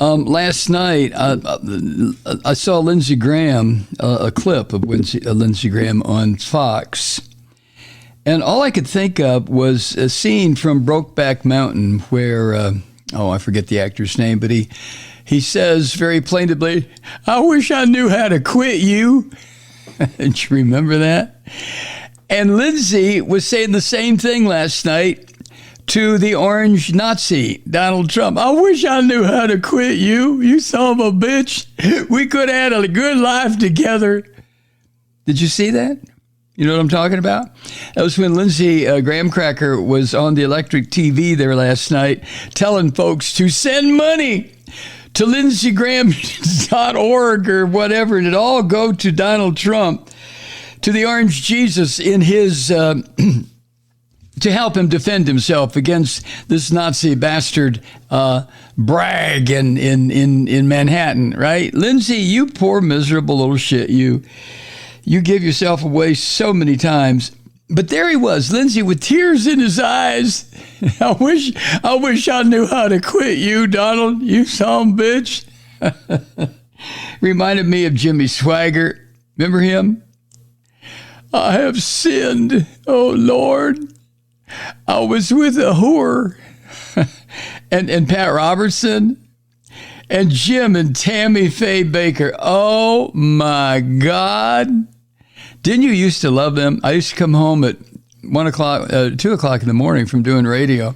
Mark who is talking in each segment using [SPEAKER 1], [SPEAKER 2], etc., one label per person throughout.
[SPEAKER 1] Last night, I saw Lindsey Graham, a clip of Lindsey Graham on Fox. And all I could think of was a scene from Brokeback Mountain where, I forget the actor's name, but he says very plaintively, "I wish I knew how to quit you." Did you remember that? And Lindsey was saying the same thing last night to the orange Nazi, Donald Trump. "I wish I knew how to quit you, you son of a bitch. We could have had a good life together." Did you see that? You know what I'm talking about? That was when Lindsey Graham Cracker was on the electric TV there last night telling folks to send money to lindseygraham.org or whatever, and it all go to Donald Trump, to the Orange Jesus in his, to help him defend himself against this Nazi bastard Bragg in Manhattan, right? Lindsey, you poor miserable little shit, you give yourself away so many times. But there he was, Lindsey, with tears in his eyes. I wish I knew how to quit you, Donald, you son of a bitch. Reminded me of Jimmy Swaggart. Remember him? "I have sinned, oh Lord. I was with a whore." and Pat Robertson. And Jim and Tammy Faye Baker. Oh, my God. Didn't you used to love them? I used to come home at 2 o'clock in the morning from doing radio,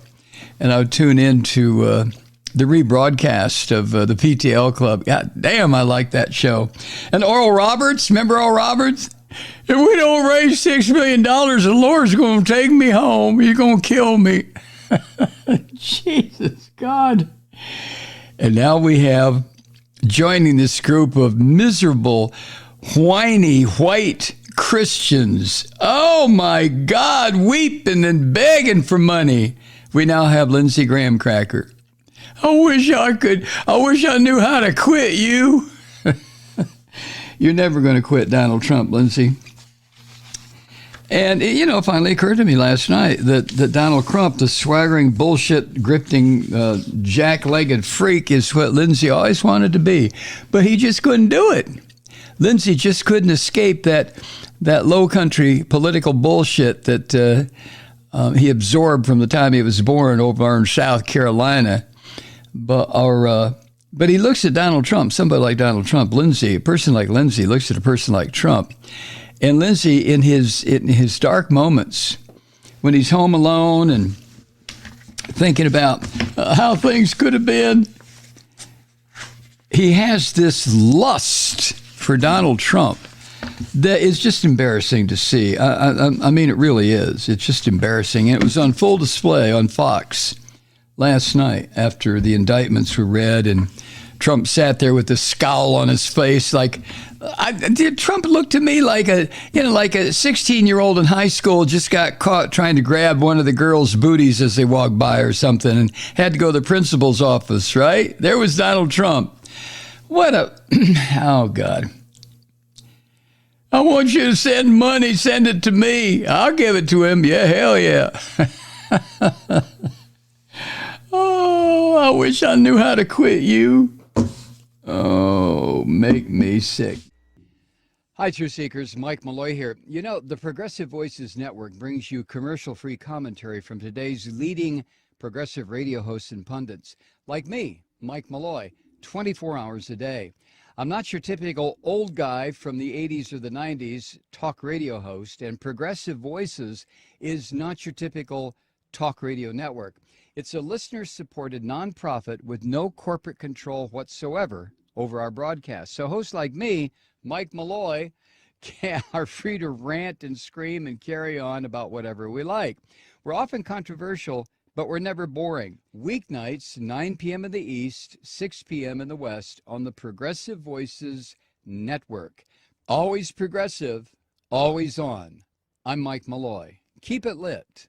[SPEAKER 1] and I would tune in to the rebroadcast of the PTL Club. God damn, I like that show. And Oral Roberts, remember Oral Roberts? "If we don't raise $6 million, the Lord's going to take me home. You're going to kill me." Jesus, God. And now we have, joining this group of miserable, whiny, white Christians, oh my God, weeping and begging for money, we now have Lindsey Graham Cracker. "I wish I knew how to quit you." You're never going to quit Donald Trump, Lindsey. And, finally occurred to me last night that Donald Trump, the swaggering, bullshit, grifting, jack-legged freak, is what Lindsey always wanted to be. But he just couldn't do it. Lindsey just couldn't escape that low-country political bullshit that he absorbed from the time he was born over in South Carolina. But he looks at Donald Trump, somebody like Donald Trump, Lindsey, a person like Lindsey looks at a person like Trump. And Lindsey, in his dark moments, when he's home alone and thinking about how things could have been, he has this lust for Donald Trump that is just embarrassing to see. I mean, it really is. It's just embarrassing. And it was on full display on Fox last night after the indictments were read, and Trump sat there with a scowl on his face. Trump looked to me like a 16-year-old in high school just got caught trying to grab one of the girls' booties as they walked by or something and had to go to the principal's office, right? There was Donald Trump. Oh, God. "I want you to send money, send it to me. I'll give it to him. Yeah, hell yeah." "Oh, I wish I knew how to quit you." Oh, make me sick. Hi, Truth Seekers. Mike Malloy here. The Progressive Voices Network brings you commercial-free commentary from today's leading progressive radio hosts and pundits, like me, Mike Malloy, 24 hours a day. I'm not your typical old guy from the 80s or the 90s talk radio host, and Progressive Voices is not your typical talk radio network. It's a listener-supported nonprofit with no corporate control whatsoever over our broadcast. So hosts like me, Mike Malloy, are free to rant and scream and carry on about whatever we like. We're often controversial, but we're never boring. Weeknights, 9 p.m. in the East, 6 p.m. in the West on the Progressive Voices Network. Always progressive, always on. I'm Mike Malloy. Keep it lit.